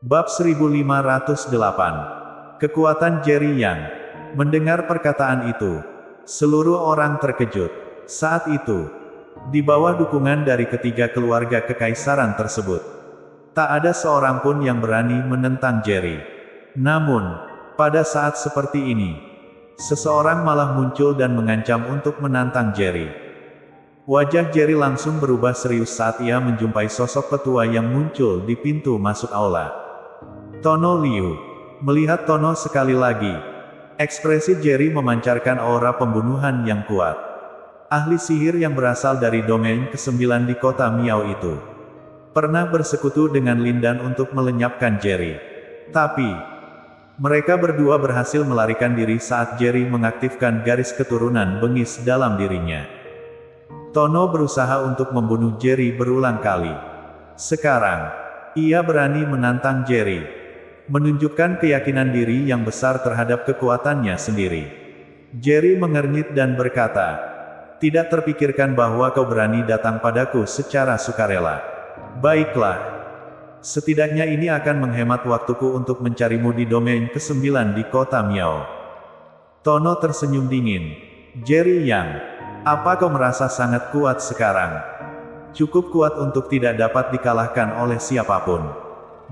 Bab 1508. Kekuatan Jerry Yang. Mendengar perkataan itu, seluruh orang terkejut. Saat itu, di bawah dukungan dari ketiga keluarga kekaisaran tersebut, tak ada seorang pun yang berani menentang Jerry. Namun, pada saat seperti ini, seseorang malah muncul dan mengancam untuk menantang Jerry. Wajah Jerry langsung berubah serius saat ia menjumpai sosok petua yang muncul di pintu masuk aula. Tono Liu. Melihat Tono sekali lagi, ekspresi Jerry memancarkan aura pembunuhan yang kuat. Ahli sihir yang berasal dari domain ke-9 di kota Miao itu pernah bersekutu dengan Lindan untuk melenyapkan Jerry. Tapi, mereka berdua berhasil melarikan diri saat Jerry mengaktifkan garis keturunan bengis dalam dirinya. Tono berusaha untuk membunuh Jerry berulang kali. Sekarang, ia berani menantang Jerry, menunjukkan keyakinan diri yang besar terhadap kekuatannya sendiri. Jerry mengernyit dan berkata, "Tidak terpikirkan bahwa kau berani datang padaku secara sukarela. Baiklah. Setidaknya ini akan menghemat waktuku untuk mencarimu di domain ke-9 di kota Miao." Tono tersenyum dingin. "Jerry Yang, apa kau merasa sangat kuat sekarang? Cukup kuat untuk tidak dapat dikalahkan oleh siapapun?"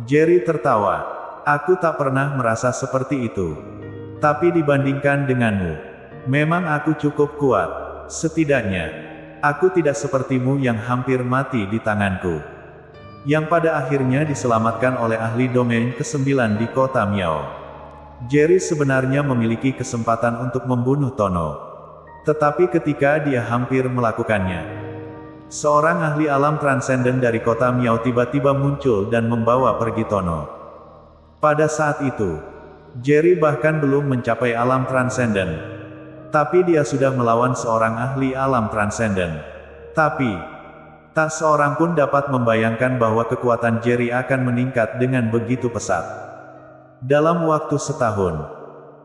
Jerry tertawa. "Aku tak pernah merasa seperti itu. Tapi dibandingkan denganmu, memang aku cukup kuat. Setidaknya, aku tidak sepertimu yang hampir mati di tanganku, yang pada akhirnya diselamatkan oleh ahli domain ke-9 di kota Miao." Jerry sebenarnya memiliki kesempatan untuk membunuh Tono. Tetapi ketika dia hampir melakukannya, seorang ahli alam transenden dari kota Miao tiba-tiba muncul dan membawa pergi Tono. Pada saat itu, Jerry bahkan belum mencapai alam transenden. Tapi dia sudah melawan seorang ahli alam transenden. Tapi, tak seorang pun dapat membayangkan bahwa kekuatan Jerry akan meningkat dengan begitu pesat. Dalam waktu setahun,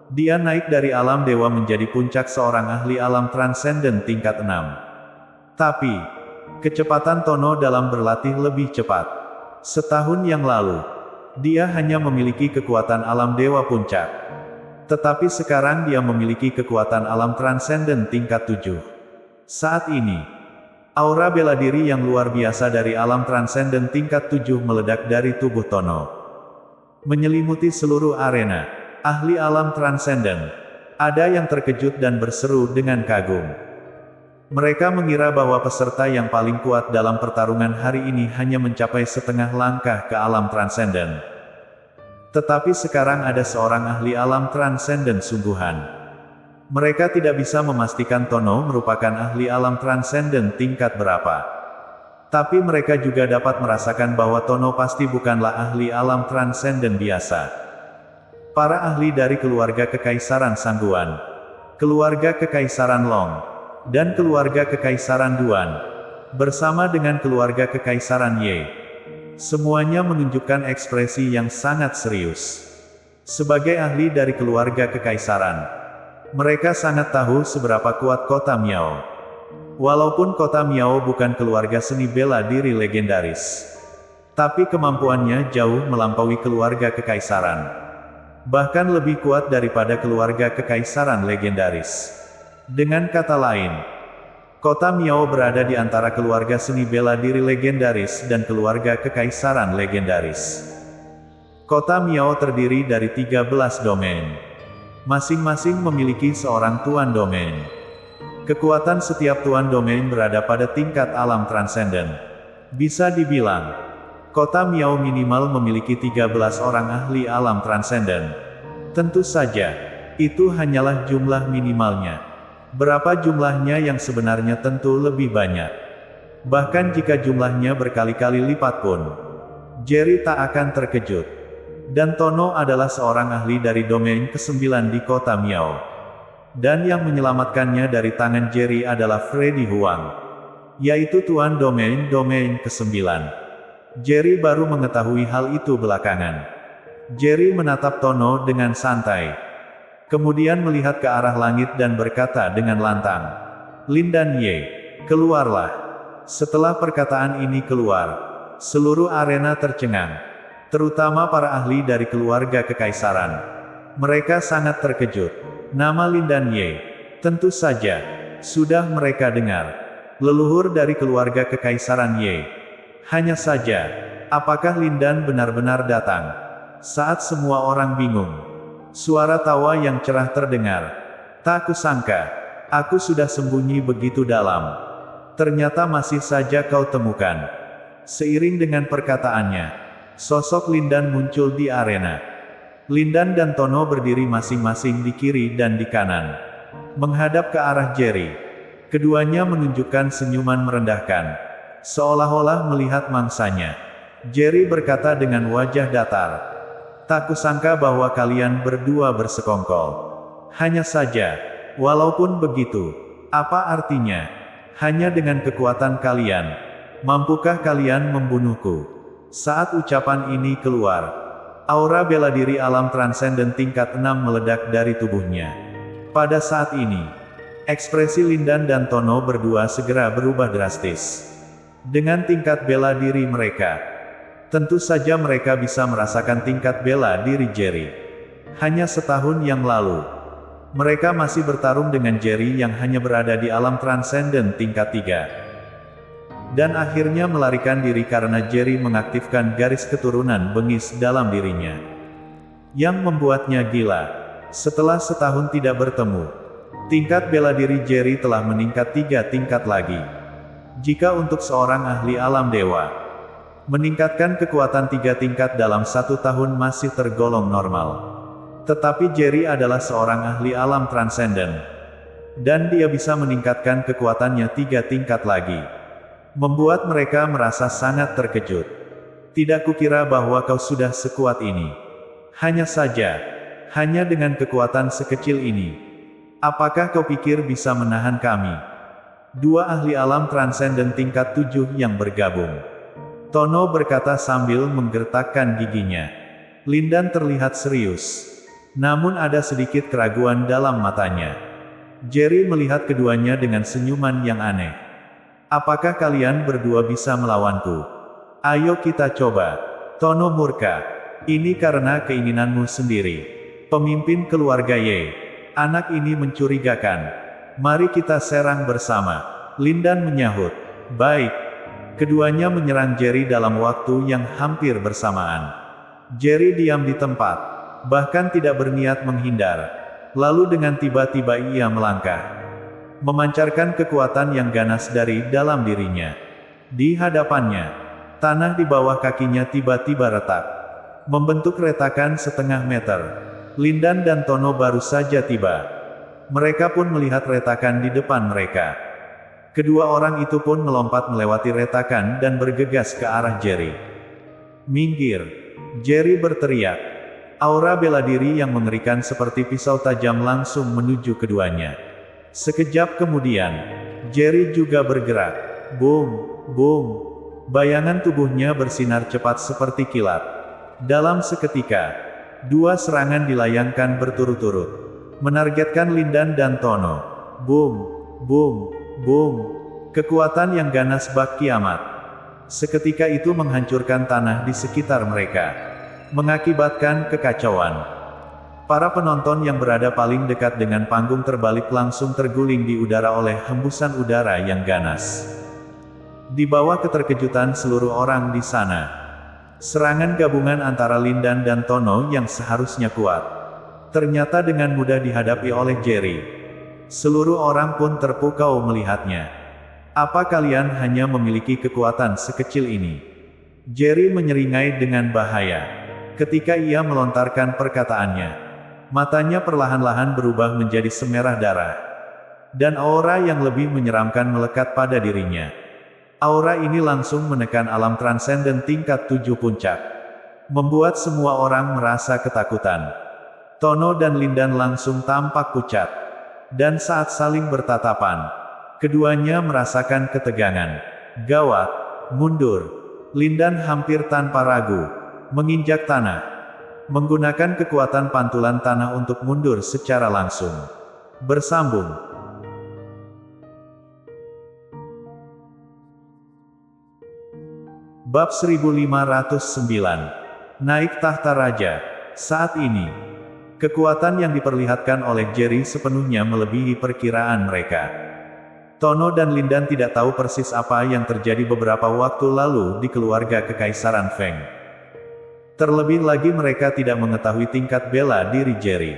dia naik dari alam dewa menjadi puncak seorang ahli alam transenden tingkat 6. Tapi, kecepatan Tono dalam berlatih lebih cepat. Setahun yang lalu, dia hanya memiliki kekuatan alam dewa puncak. Tetapi sekarang dia memiliki kekuatan alam transenden tingkat 7. Saat ini, aura bela diri yang luar biasa dari alam transenden tingkat 7 meledak dari tubuh Tono, menyelimuti seluruh arena. Ahli alam transenden. Ada yang terkejut dan berseru dengan kagum. Mereka mengira bahwa peserta yang paling kuat dalam pertarungan hari ini hanya mencapai setengah langkah ke alam transenden. Tetapi sekarang ada seorang ahli alam transenden sungguhan. Mereka tidak bisa memastikan Tono merupakan ahli alam transenden tingkat berapa. Tapi mereka juga dapat merasakan bahwa Tono pasti bukanlah ahli alam transenden biasa. Para ahli dari keluarga kekaisaran Sangguan, keluarga kekaisaran Long, dan keluarga kekaisaran Duan, bersama dengan keluarga kekaisaran Ye, semuanya menunjukkan ekspresi yang sangat serius. Sebagai ahli dari keluarga kekaisaran, mereka sangat tahu seberapa kuat kota Miao. Walaupun kota Miao bukan keluarga seni bela diri legendaris, tapi kemampuannya jauh melampaui keluarga kekaisaran. Bahkan lebih kuat daripada keluarga kekaisaran legendaris. Dengan kata lain, kota Miao berada di antara keluarga seni bela diri legendaris dan keluarga kekaisaran legendaris. Kota Miao terdiri dari 13 domain. Masing-masing memiliki seorang tuan domain. Kekuatan setiap tuan domain berada pada tingkat alam transenden. Bisa dibilang, kota Miao minimal memiliki 13 orang ahli alam transenden. Tentu saja, itu hanyalah jumlah minimalnya. Berapa jumlahnya yang sebenarnya tentu lebih banyak. Bahkan jika jumlahnya berkali-kali lipat pun, Jerry tak akan terkejut. Dan Tono adalah seorang ahli dari domain ke-9 di kota Miao. Dan yang menyelamatkannya dari tangan Jerry adalah Freddy Huang, yaitu tuan domain ke-9. Jerry baru mengetahui hal itu belakangan. Jerry menatap Tono dengan santai. Kemudian melihat ke arah langit dan berkata dengan lantang, "Lindan Ye, keluarlah." Setelah perkataan ini keluar, seluruh arena tercengang. terutama para ahli dari keluarga kekaisaran. Mereka sangat terkejut. Nama Lin dan Ye, tentu saja, sudah mereka dengar. Leluhur dari keluarga kekaisaran Ye. Hanya saja, apakah Lin Dan benar-benar datang? Saat semua orang bingung, suara tawa yang cerah terdengar. Tak kusangka, aku sudah sembunyi begitu dalam. Ternyata masih saja kau temukan. Seiring dengan perkataannya, sosok Lin Dan muncul di arena. Lin Dan dan Tono berdiri masing-masing di kiri dan di kanan, menghadap ke arah Jerry. Keduanya menunjukkan senyuman merendahkan, seolah-olah melihat mangsanya. Jerry berkata dengan wajah datar, "Tak kusangka bahwa kalian berdua bersekongkol. Hanya saja, walaupun begitu, apa artinya? Hanya dengan kekuatan kalian, mampukah kalian membunuhku?" Saat ucapan ini keluar, aura bela diri alam transenden tingkat 6 meledak dari tubuhnya. Pada saat ini, ekspresi Lin Dan dan Tono berdua segera berubah drastis. Dengan tingkat bela diri mereka, tentu saja mereka bisa merasakan tingkat bela diri Jerry. Hanya setahun yang lalu, mereka masih bertarung dengan Jerry yang hanya berada di alam transenden tingkat 3. Dan akhirnya melarikan diri karena Jerry mengaktifkan garis keturunan bengis dalam dirinya. Yang membuatnya gila. Setelah setahun tidak bertemu, tingkat bela diri Jerry telah meningkat 3 tingkat lagi. Jika untuk seorang ahli alam dewa, meningkatkan kekuatan 3 tingkat dalam 1 tahun masih tergolong normal. Tetapi Jerry adalah seorang ahli alam transenden. Dan dia bisa meningkatkan kekuatannya 3 tingkat lagi. Membuat mereka merasa sangat terkejut. Tidak kukira bahwa kau sudah sekuat ini. Hanya saja, hanya dengan kekuatan sekecil ini, apakah kau pikir bisa menahan kami? Dua ahli alam transenden tingkat 7 yang bergabung. Tono berkata sambil menggertakkan giginya. Lin Dan terlihat serius. Namun ada sedikit keraguan dalam matanya. Jerry melihat keduanya dengan senyuman yang aneh. Apakah kalian berdua bisa melawanku? Ayo kita coba. Tono murka. Ini karena keinginanmu sendiri. Pemimpin keluarga Ye. Anak ini mencurigakan. Mari kita serang bersama. Lin Dan menyahut. Baik. Keduanya menyerang Jerry dalam waktu yang hampir bersamaan. Jerry diam di tempat. Bahkan tidak berniat menghindar. Lalu dengan tiba-tiba ia melangkah. Memancarkan kekuatan yang ganas dari dalam dirinya. Di hadapannya, tanah di bawah kakinya tiba-tiba retak, membentuk retakan setengah meter. Lin Dan dan Tono baru saja tiba. Mereka pun melihat retakan di depan mereka. Kedua orang itu pun melompat melewati retakan dan bergegas ke arah Jerry. "Minggir!" Jerry berteriak. Aura bela diri yang mengerikan seperti pisau tajam langsung menuju keduanya. Sekejap kemudian, Jerry juga bergerak. Boom, boom. Bayangan tubuhnya bersinar cepat seperti kilat. Dalam seketika, 2 serangan dilayangkan berturut-turut, menargetkan Lin Dan dan Tono. Boom, boom, boom. Kekuatan yang ganas bak kiamat. Seketika itu menghancurkan tanah di sekitar mereka, mengakibatkan kekacauan. Para penonton yang berada paling dekat dengan panggung terbalik langsung terguling di udara oleh hembusan udara yang ganas. Di bawah keterkejutan seluruh orang di sana, serangan gabungan antara Lin Dan dan Tono yang seharusnya kuat, ternyata dengan mudah dihadapi oleh Jerry. Seluruh orang pun terpukau melihatnya. Apa kalian hanya memiliki kekuatan sekecil ini? Jerry menyeringai dengan bahaya. Ketika ia melontarkan perkataannya, matanya perlahan-lahan berubah menjadi semerah darah. Dan aura yang lebih menyeramkan melekat pada dirinya. Aura ini langsung menekan alam transenden tingkat 7 puncak. Membuat semua orang merasa ketakutan. Tono dan Lin Dan langsung tampak pucat. Dan saat saling bertatapan, keduanya merasakan ketegangan. Gawat, mundur. Lin Dan hampir tanpa ragu menginjak tanah. Menggunakan kekuatan pantulan tanah untuk mundur secara langsung. Bersambung. Bab 1509. naik tahta raja. Saat ini, kekuatan yang diperlihatkan oleh Jerry sepenuhnya melebihi perkiraan mereka. Tono dan Lindan tidak tahu persis apa yang terjadi beberapa waktu lalu di keluarga Kekaisaran Feng. Terlebih lagi mereka tidak mengetahui tingkat bela diri Jerry.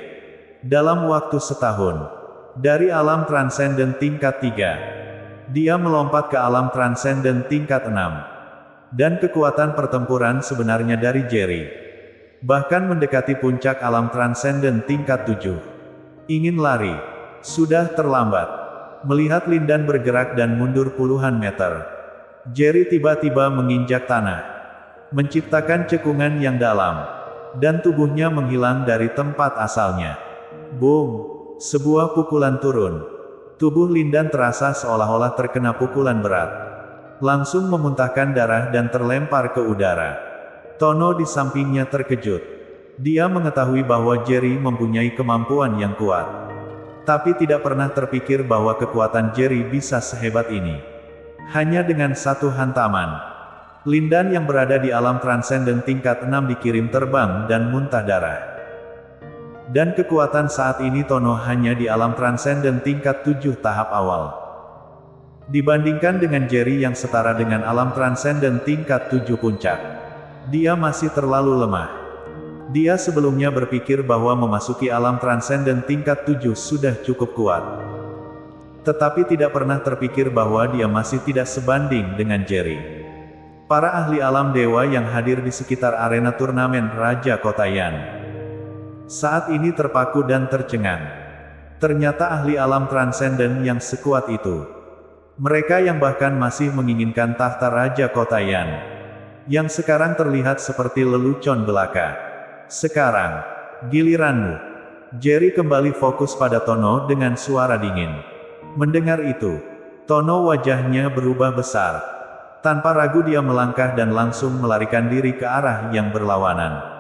Dalam waktu setahun, dari alam transenden tingkat 3, dia melompat ke alam transenden tingkat 6. Dan kekuatan pertempuran sebenarnya dari Jerry bahkan mendekati puncak alam transenden tingkat 7. Ingin lari, sudah terlambat. Melihat Lindan bergerak dan mundur puluhan meter, Jerry tiba-tiba menginjak tanah, menciptakan cekungan yang dalam, dan tubuhnya menghilang dari tempat asalnya. Boom! Sebuah pukulan turun. Tubuh Lindan terasa seolah-olah terkena pukulan berat. Langsung memuntahkan darah dan terlempar ke udara. Tono di sampingnya terkejut. Dia mengetahui bahwa Jerry mempunyai kemampuan yang kuat. Tapi tidak pernah terpikir bahwa kekuatan Jerry bisa sehebat ini. Hanya dengan satu hantaman, Lindan yang berada di alam transenden tingkat 6 dikirim terbang dan muntah darah. Dan kekuatan saat ini Tono hanya di alam transenden tingkat 7 tahap awal. Dibandingkan dengan Jerry yang setara dengan alam transenden tingkat 7 puncak, dia masih terlalu lemah. Dia sebelumnya berpikir bahwa memasuki alam transenden tingkat 7 sudah cukup kuat. Tetapi tidak pernah terpikir bahwa dia masih tidak sebanding dengan Jerry. Para ahli alam dewa yang hadir di sekitar arena turnamen Raja Kotayan saat ini terpaku dan tercengang. Ternyata ahli alam transenden yang sekuat itu. Mereka yang bahkan masih menginginkan tahta Raja Kotayan, yang sekarang terlihat seperti lelucon belaka. Sekarang, giliranmu. Jerry kembali fokus pada Tono dengan suara dingin. Mendengar itu, Tono wajahnya berubah besar. Tanpa ragu dia melangkah dan langsung melarikan diri ke arah yang berlawanan.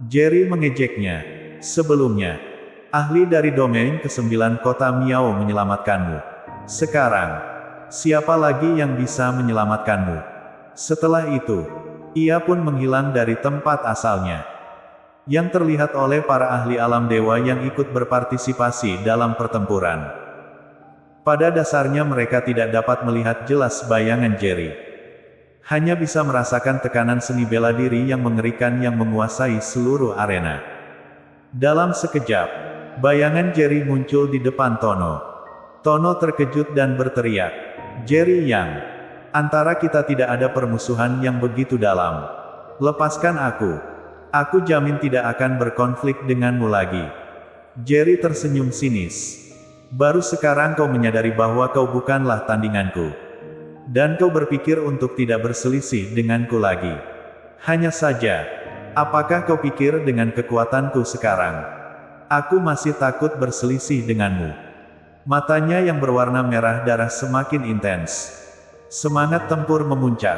Jerry mengejeknya. Sebelumnya, ahli dari domain ke-9 kota Miao menyelamatkanmu. Sekarang, siapa lagi yang bisa menyelamatkanmu? Setelah itu, ia pun menghilang dari tempat asalnya. Yang terlihat oleh para ahli alam dewa yang ikut berpartisipasi dalam pertempuran. Pada dasarnya mereka tidak dapat melihat jelas bayangan Jerry. Hanya bisa merasakan tekanan seni bela diri yang mengerikan yang menguasai seluruh arena. Dalam sekejap, bayangan Jerry muncul di depan Tono. Tono terkejut dan berteriak, "Jerry Yang! Antara kita tidak ada permusuhan yang begitu dalam. Lepaskan aku. Aku jamin tidak akan berkonflik denganmu lagi." Jerry tersenyum sinis. "Baru sekarang kau menyadari bahwa kau bukanlah tandinganku. Dan kau berpikir untuk tidak berselisih denganku lagi. Hanya saja, apakah kau pikir dengan kekuatanku sekarang, aku masih takut berselisih denganmu?" Matanya yang berwarna merah darah semakin intens. Semangat tempur memuncak.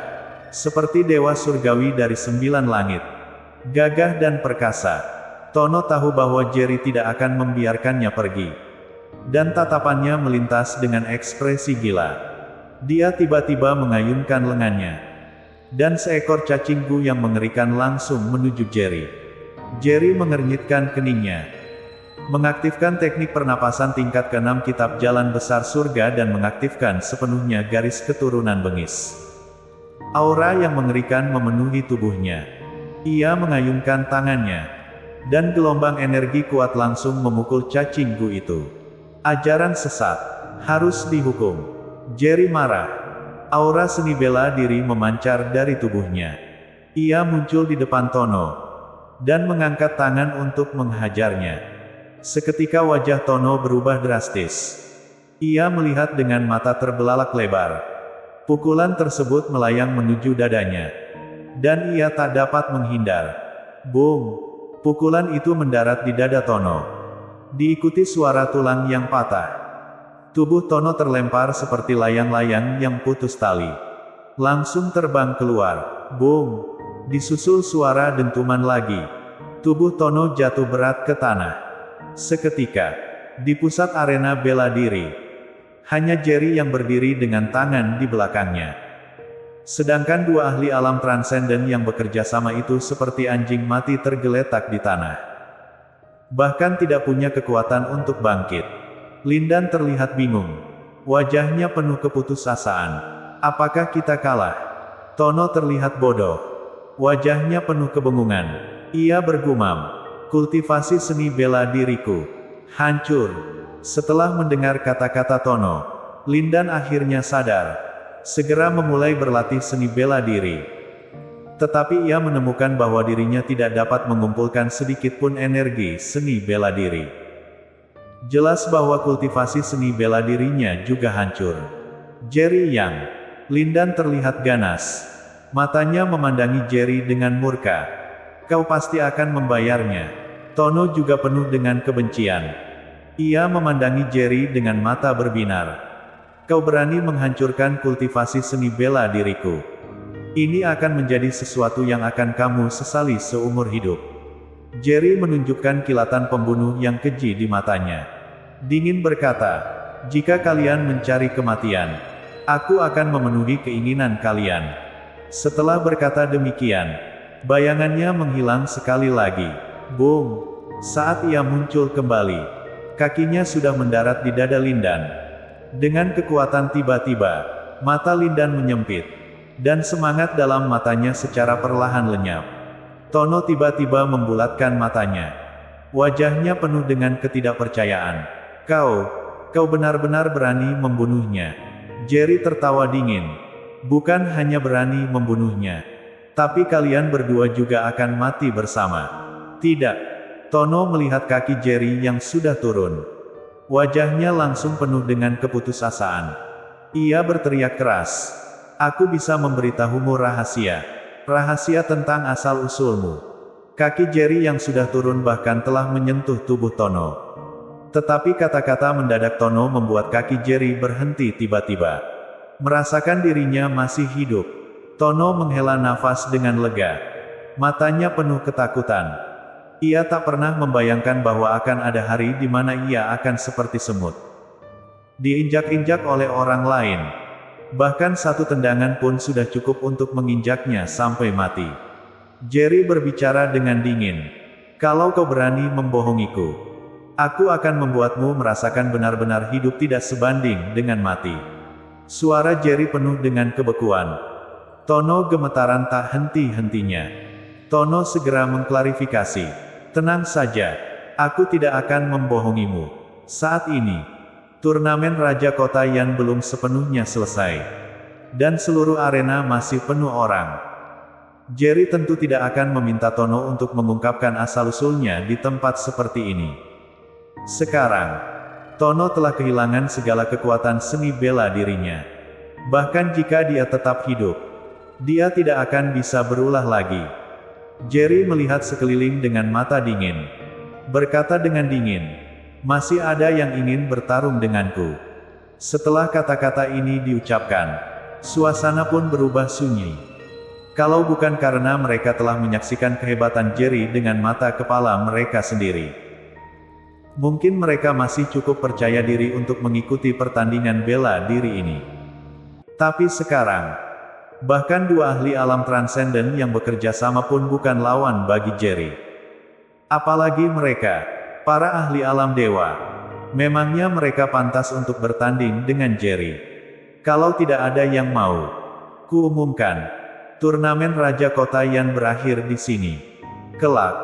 Seperti dewa surgawi dari 9 langit. Gagah dan perkasa. Tono tahu bahwa Jerry tidak akan membiarkannya pergi. Dan tatapannya melintas dengan ekspresi gila. Dia tiba-tiba mengayunkan lengannya. Dan seekor cacing gu yang mengerikan langsung menuju Jerry. Jerry mengernyitkan keningnya. Mengaktifkan teknik pernapasan tingkat ke-6 kitab jalan besar surga dan mengaktifkan sepenuhnya garis keturunan bengis. Aura yang mengerikan memenuhi tubuhnya. Ia mengayunkan tangannya. Dan gelombang energi kuat langsung memukul cacing gu itu. Ajaran sesat. Harus dihukum. Jerry marah. Aura seni bela diri memancar dari tubuhnya. Ia muncul di depan Tono. Dan mengangkat tangan untuk menghajarnya. Seketika wajah Tono berubah drastis. Ia melihat dengan mata terbelalak lebar. Pukulan tersebut melayang menuju dadanya. Dan ia tak dapat menghindar. Boom! Pukulan itu mendarat di dada Tono. Diikuti suara tulang yang patah. Tubuh Tono terlempar seperti layang-layang yang putus tali. Langsung terbang keluar. Boom! Disusul suara dentuman lagi. Tubuh Tono jatuh berat ke tanah. Seketika, di pusat arena bela diri, hanya Jerry yang berdiri dengan tangan di belakangnya. Sedangkan dua ahli alam transenden yang bekerja sama itu seperti anjing mati tergeletak di tanah. Bahkan tidak punya kekuatan untuk bangkit. Lindan terlihat bingung. Wajahnya penuh keputusasaan. Apakah kita kalah? Tono terlihat bodoh. Wajahnya penuh kebingungan. Ia bergumam. Kultivasi seni bela diriku hancur. Setelah mendengar kata-kata Tono, Lindan akhirnya sadar. Segera memulai berlatih seni bela diri. Tetapi ia menemukan bahwa dirinya tidak dapat mengumpulkan sedikit pun energi seni bela diri. Jelas bahwa kultivasi seni bela dirinya juga hancur. Jerry Yang. Lindan terlihat ganas. Matanya memandangi Jerry dengan murka. Kau pasti akan membayarnya. Tono juga penuh dengan kebencian. Ia memandangi Jerry dengan mata berbinar. Kau berani menghancurkan kultivasi seni bela diriku. Ini akan menjadi sesuatu yang akan kamu sesali seumur hidup. Jerry menunjukkan kilatan pembunuh yang keji di matanya. Dingin berkata, jika kalian mencari kematian, aku akan memenuhi keinginan kalian. Setelah berkata demikian, bayangannya menghilang sekali lagi. Boom! Saat ia muncul kembali, kakinya sudah mendarat di dada Lindan. Dengan kekuatan tiba-tiba, mata Lindan menyempit, dan semangat dalam matanya secara perlahan lenyap. Tono tiba-tiba membulatkan matanya. Wajahnya penuh dengan ketidakpercayaan. Kau benar-benar berani membunuhnya. Jerry tertawa dingin. Bukan hanya berani membunuhnya, tapi kalian berdua juga akan mati bersama. Tidak. Tono melihat kaki Jerry yang sudah turun. Wajahnya langsung penuh dengan keputusasaan. Ia berteriak keras. Aku bisa memberitahumu rahasia. Rahasia tentang asal-usulmu. Kaki Jerry yang sudah turun bahkan telah menyentuh tubuh Tono. Tetapi kata-kata mendadak Tono membuat kaki Jerry berhenti tiba-tiba. Merasakan dirinya masih hidup. Tono menghela nafas dengan lega. Matanya penuh ketakutan. Ia tak pernah membayangkan bahwa akan ada hari di mana ia akan seperti semut. Diinjak-injak oleh orang lain. Bahkan satu tendangan pun sudah cukup untuk menginjaknya sampai mati. Jerry berbicara dengan dingin. Kalau kau berani membohongiku, aku akan membuatmu merasakan benar-benar hidup tidak sebanding dengan mati. Suara Jerry penuh dengan kebekuan. Tono gemetaran tak henti-hentinya. Tono segera mengklarifikasi. Tenang saja, aku tidak akan membohongimu. Saat ini, turnamen Raja Kota Yan belum sepenuhnya selesai. Dan seluruh arena masih penuh orang. Jerry tentu tidak akan meminta Tono untuk mengungkapkan asal-usulnya di tempat seperti ini. Sekarang, Tono telah kehilangan segala kekuatan seni bela dirinya. Bahkan jika dia tetap hidup, dia tidak akan bisa berulah lagi. Jerry melihat sekeliling dengan mata dingin. Berkata dengan dingin, masih ada yang ingin bertarung denganku. Setelah kata-kata ini diucapkan, suasana pun berubah sunyi. Kalau bukan karena mereka telah menyaksikan kehebatan Jerry dengan mata kepala mereka sendiri. Mungkin mereka masih cukup percaya diri untuk mengikuti pertandingan bela diri ini. Tapi sekarang, bahkan dua ahli alam transenden yang bekerja sama pun bukan lawan bagi Jerry. Apalagi mereka, para ahli alam dewa. Memangnya mereka pantas untuk bertanding dengan Jerry? Kalau tidak ada yang mau, kuumumkan, turnamen Raja Kota Yan berakhir di sini. Kelak,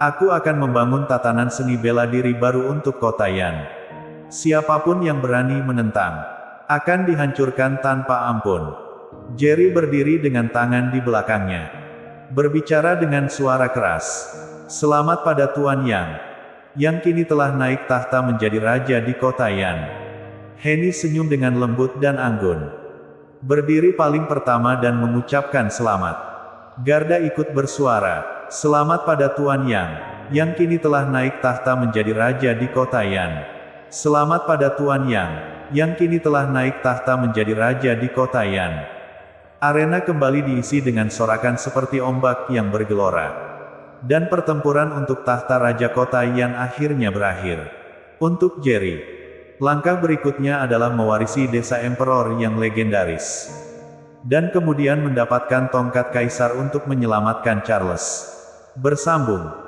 aku akan membangun tatanan seni bela diri baru untuk Kota Yan. Siapapun yang berani menentang, akan dihancurkan tanpa ampun. Jerry berdiri dengan tangan di belakangnya. Berbicara dengan suara keras. Selamat pada Tuan yang kini telah naik tahta menjadi raja di Kota Yan. Henny senyum dengan lembut dan anggun. Berdiri paling pertama dan mengucapkan selamat. Garda ikut bersuara. Selamat pada Tuan yang kini telah naik tahta menjadi raja di Kota Yan. Selamat pada Tuan yang kini telah naik tahta menjadi raja di Kota Yan. Arena kembali diisi dengan sorakan seperti ombak yang bergelora. Dan pertempuran untuk tahta Raja Kota Yan akhirnya berakhir. Untuk Jerry, langkah berikutnya adalah mewarisi desa Emperor yang legendaris. dan kemudian mendapatkan tongkat kaisar untuk menyelamatkan Charles. Bersambung.